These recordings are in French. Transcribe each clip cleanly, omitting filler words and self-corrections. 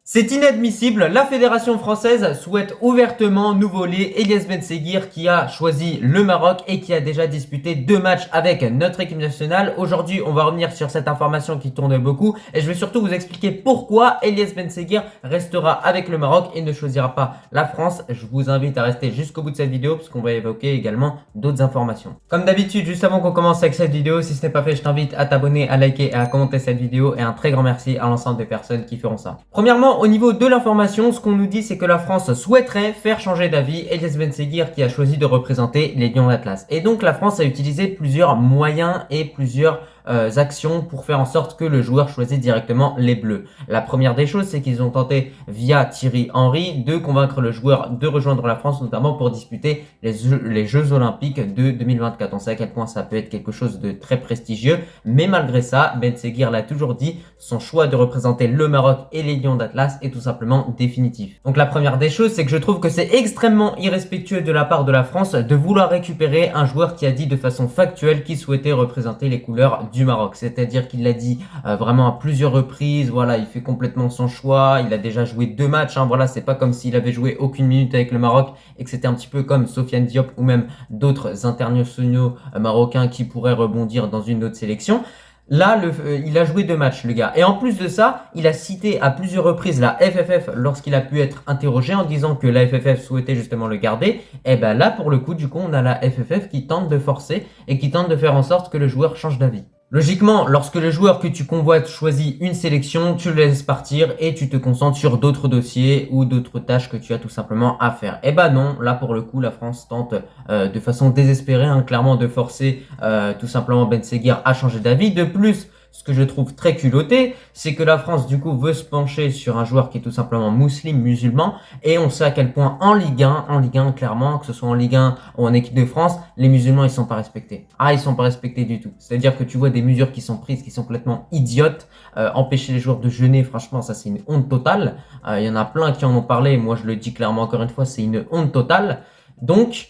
C'est inadmissible, la Fédération française souhaite ouvertement nous voler Elias Benseghir qui a choisi le Maroc et qui a déjà disputé 2 matchs avec notre équipe nationale. Aujourd'hui, on va revenir sur cette information qui tourne beaucoup et je vais surtout vous expliquer pourquoi Elias Benseghir restera avec le Maroc et ne choisira pas la France. Je vous invite à rester jusqu'au bout de cette vidéo parce qu'on va évoquer également d'autres informations. Comme d'habitude, juste avant qu'on commence avec cette vidéo, si ce n'est pas fait, je t'invite à t'abonner, à liker et à commenter cette vidéo et un très grand merci à l'ensemble des personnes qui feront ça. Premièrement, au niveau de l'information, ce qu'on nous dit, c'est que la France souhaiterait faire changer d'avis Elias Benseghir qui a choisi de représenter les Lions d'Atlas. Et donc la France a utilisé plusieurs moyens et plusieurs actions pour faire en sorte que le joueur choisisse directement les Bleus. La première des choses, c'est qu'ils ont tenté via Thierry Henry de convaincre le joueur de rejoindre la France, notamment pour disputer les Jeux Olympiques de 2024. On sait à quel point ça peut être quelque chose de très prestigieux, mais malgré ça, Benseghir l'a toujours dit, son choix de représenter le Maroc et les Lions d'Atlas est tout simplement définitif. Donc la première des choses, c'est que je trouve que c'est extrêmement irrespectueux de la part de la France de vouloir récupérer un joueur qui a dit de façon factuelle qu'il souhaitait représenter les couleurs du Maroc. C'est-à-dire qu'il l'a dit vraiment à plusieurs reprises, voilà, il fait complètement son choix, il a déjà joué 2 matchs, hein, voilà, c'est pas comme s'il avait joué aucune minute avec le Maroc et que c'était un petit peu comme Sofiane Diop ou même d'autres internationaux marocains qui pourraient rebondir dans une autre sélection. Là, il a joué 2 matchs, le gars. Et en plus de ça, il a cité à plusieurs reprises la FFF lorsqu'il a pu être interrogé en disant que la FFF souhaitait justement le garder. Et ben là, pour le coup, du coup, on a la FFF qui tente de forcer et qui tente de faire en sorte que le joueur change d'avis. Logiquement, lorsque le joueur que tu convoites choisit une sélection, tu le laisses partir et tu te concentres sur d'autres dossiers ou d'autres tâches que tu as tout simplement à faire. Et bah non, là pour le coup, la France tente de façon désespérée, hein, clairement de forcer tout simplement Benseghir à changer d'avis. De plus, ce que je trouve très culotté, c'est que la France du coup veut se pencher sur un joueur qui est tout simplement musulman, et on sait à quel point en Ligue 1 clairement, que ce soit en Ligue 1 ou en équipe de France, les musulmans ils sont pas respectés. Ah, ils sont pas respectés du tout. C'est-à-dire que tu vois des mesures qui sont prises, qui sont complètement idiotes, empêcher les joueurs de jeûner, franchement ça c'est une honte totale. Il y en a plein qui en ont parlé, moi je le dis clairement encore une fois, c'est une honte totale. Donc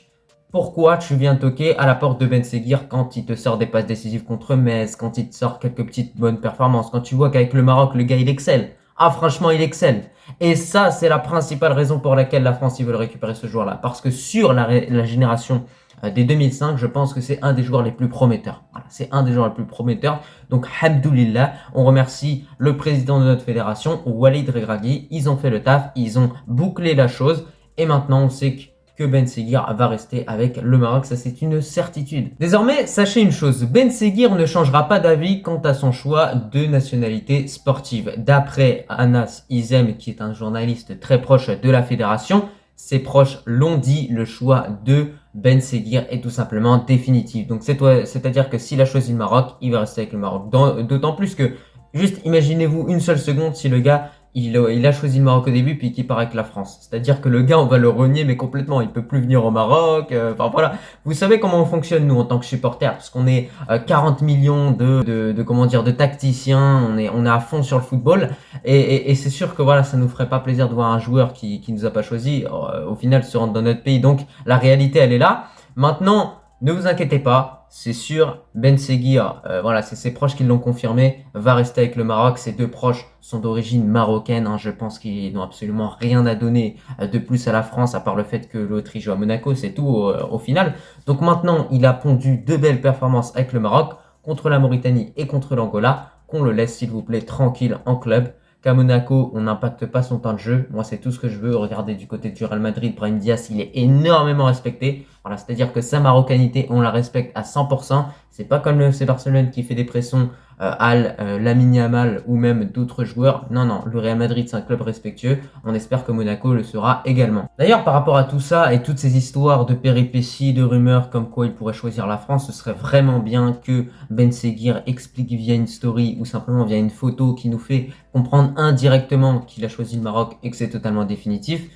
pourquoi tu viens toquer à la porte de Benseghir quand il te sort des passes décisives contre Metz, quand il te sort quelques petites bonnes performances, quand tu vois qu'avec le Maroc, le gars il excelle. Ah franchement il excelle. Et ça c'est la principale raison pour laquelle la France ils veulent récupérer ce joueur-là. Parce que sur la génération des 2005, je pense que c'est un des joueurs les plus prometteurs. Voilà, c'est un des joueurs les plus prometteurs. Donc hamdoulillah, on remercie le président de notre fédération, Walid Regragui. Ils ont fait le taf, ils ont bouclé la chose. Et maintenant on sait que Benseghir va rester avec le Maroc, ça c'est une certitude. Désormais, sachez une chose, Benseghir ne changera pas d'avis quant à son choix de nationalité sportive. D'après Anas Izem, qui est un journaliste très proche de la fédération, ses proches l'ont dit, le choix de Benseghir est tout simplement définitif. Donc c'est-à-dire que s'il a choisi le Maroc, il va rester avec le Maroc. D'autant plus que, juste imaginez-vous une seule seconde si le gars il a choisi le Maroc au début puis qu'il part avec la France. C'est-à-dire que le gars, on va le renier mais complètement. Il peut plus venir au Maroc. Enfin voilà. Vous savez comment on fonctionne nous en tant que supporters, parce qu'on est 40 millions de tacticiens. On est à fond sur le football et c'est sûr que voilà, ça nous ferait pas plaisir de voir un joueur qui nous a pas choisi au final se rendre dans notre pays. Donc la réalité elle est là. Maintenant, ne vous inquiétez pas, c'est sûr, Benseghir, voilà, c'est ses proches qui l'ont confirmé, va rester avec le Maroc. Ses 2 proches sont d'origine marocaine, hein, je pense qu'ils n'ont absolument rien à donner de plus à la France, à part le fait que l'Autriche joue à Monaco, c'est tout au final. Donc maintenant, il a pondu 2 belles performances avec le Maroc, contre la Mauritanie et contre l'Angola, qu'on le laisse s'il vous plaît tranquille en club. Qu'à Monaco, on n'impacte pas son temps de jeu. Moi, c'est tout ce que je veux. Regardez du côté du Real Madrid, Brahim Diaz, il est énormément respecté. Voilà, c'est-à-dire que sa marocanité, on la respecte à 100%. C'est pas comme le FC Barcelone qui fait des pressons Lamine Yamal ou même d'autres joueurs. Non, non, le Real Madrid, c'est un club respectueux. On espère que Monaco le sera également. D'ailleurs, par rapport à tout ça et toutes ces histoires de péripéties, de rumeurs comme quoi il pourrait choisir la France, ce serait vraiment bien que Benseghir explique via une story ou simplement via une photo qui nous fait comprendre indirectement qu'il a choisi le Maroc et que c'est totalement définitif.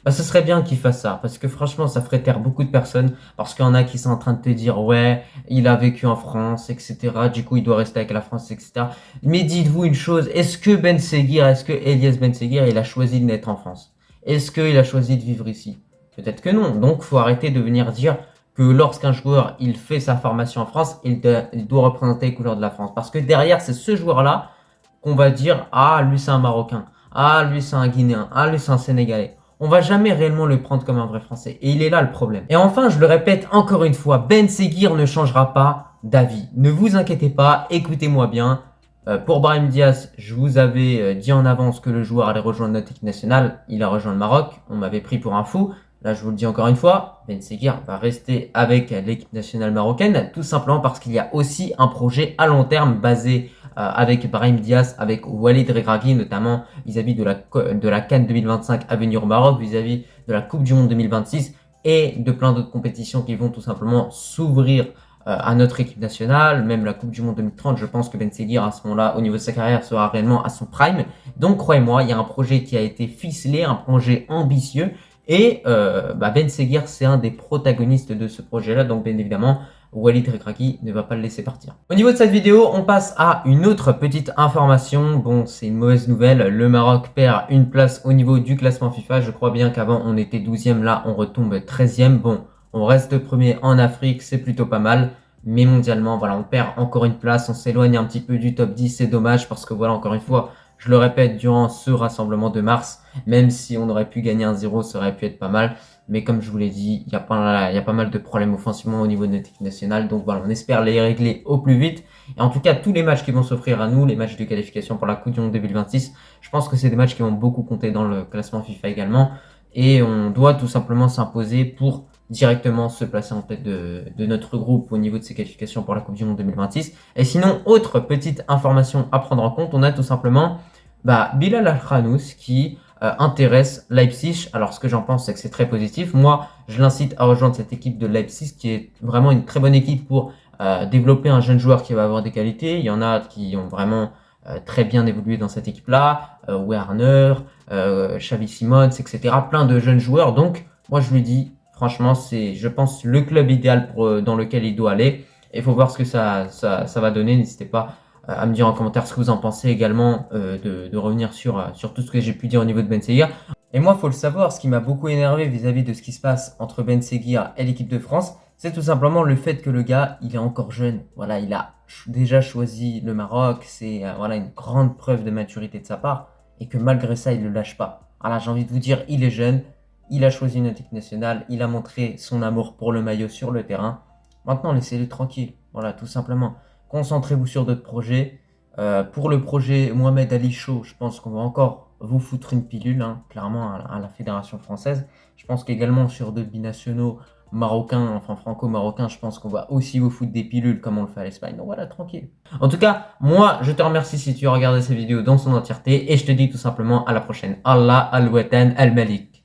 Bah, ce serait bien qu'il fasse ça, parce que franchement, ça ferait taire beaucoup de personnes, parce qu'il y en a qui sont en train de te dire, ouais, il a vécu en France, etc., du coup, il doit rester avec la France, etc. Mais dites-vous une chose, est-ce que Elias Benseghir, il a choisi de naître en France? Est-ce qu'il a choisi de vivre ici? Peut-être que non. Donc, faut arrêter de venir dire que lorsqu'un joueur, il fait sa formation en France, il doit représenter les couleurs de la France. Parce que derrière, c'est ce joueur-là qu'on va dire, ah, lui, c'est un Marocain. Ah, lui, c'est un Guinéen. Ah, lui, c'est un Sénégalais. On va jamais réellement le prendre comme un vrai Français. Et il est là le problème. Et enfin, je le répète encore une fois, Ben Seguir ne changera pas d'avis. Ne vous inquiétez pas, écoutez-moi bien. Pour Brahim Diaz, je vous avais dit en avance que le joueur allait rejoindre notre équipe nationale. Il a rejoint le Maroc. On m'avait pris pour un fou. Là, je vous le dis encore une fois, Ben Seguir va rester avec l'équipe nationale marocaine, tout simplement parce qu'il y a aussi un projet à long terme basé avec Brahim Diaz, avec Walid Regragui, notamment vis-à-vis de la CAN 2025 à venir au Maroc, vis-à-vis de la Coupe du Monde 2026 et de plein d'autres compétitions qui vont tout simplement s'ouvrir à notre équipe nationale, même la Coupe du Monde 2030. Je pense que Ben Seguir à ce moment-là, au niveau de sa carrière, sera réellement à son prime. Donc croyez-moi, il y a un projet qui a été ficelé, un projet ambitieux. Et Ben Seguir, c'est un des protagonistes de ce projet-là. Donc bien évidemment, Walid Regragui ne va pas le laisser partir. Au niveau de cette vidéo, on passe à une autre petite information. Bon, c'est une mauvaise nouvelle. Le Maroc perd une place au niveau du classement FIFA. Je crois bien qu'avant, on était 12e. Là, on retombe 13e. Bon, on reste premier en Afrique. C'est plutôt pas mal. Mais mondialement, voilà, on perd encore une place. On s'éloigne un petit peu du top 10. C'est dommage parce que voilà, encore une fois, je le répète, durant ce rassemblement de mars, même si on aurait pu gagner 1-0, ça aurait pu être pas mal. Mais comme je vous l'ai dit, il y a pas mal de problèmes offensivement au niveau de notre équipe nationale. Donc voilà, on espère les régler au plus vite. Et en tout cas, tous les matchs qui vont s'offrir à nous, les matchs de qualification pour la Coupe du Monde 2026, je pense que c'est des matchs qui vont beaucoup compter dans le classement FIFA également. Et on doit tout simplement s'imposer pour directement se placer en tête de notre groupe au niveau de ses qualifications pour la Coupe du Monde 2026. Et sinon, autre petite information à prendre en compte, on a tout simplement Bilal Al-Khanous qui intéresse Leipzig. Alors ce que j'en pense, c'est que c'est très positif. Moi, je l'incite à rejoindre cette équipe de Leipzig qui est vraiment une très bonne équipe pour développer un jeune joueur qui va avoir des qualités. Il y en a qui ont vraiment très bien évolué dans cette équipe-là. Werner, Xavi Simons, etc. Plein de jeunes joueurs. Donc, moi, je lui dis, franchement, c'est, je pense, le club idéal dans lequel il doit aller. Et il faut voir ce que ça va donner. N'hésitez pas à me dire en commentaire ce que vous en pensez également, de revenir sur tout ce que j'ai pu dire au niveau de Ben Seguir. Et moi, faut le savoir, ce qui m'a beaucoup énervé vis-à-vis de ce qui se passe entre Ben Seguir et l'équipe de France, c'est tout simplement le fait que le gars, il est encore jeune. Voilà, il a déjà choisi le Maroc, c'est voilà une grande preuve de maturité de sa part, et que malgré ça, il ne le lâche pas. Voilà, j'ai envie de vous dire, il est jeune, il a choisi une équipe nationale, il a montré son amour pour le maillot sur le terrain. Maintenant, laissez-le tranquille. Voilà, tout simplement. Concentrez-vous sur d'autres projets. Pour le projet Mohamed Ali Show, je pense qu'on va encore vous foutre une pilule, hein, clairement, à la Fédération française. Je pense qu'également sur d'autres binationaux marocains, enfin franco-marocains, je pense qu'on va aussi vous foutre des pilules comme on le fait à l'Espagne. Donc voilà, tranquille. En tout cas, moi, je te remercie si tu as regardé cette vidéo dans son entièreté et je te dis tout simplement à la prochaine. Allah al-Watan al-Malik.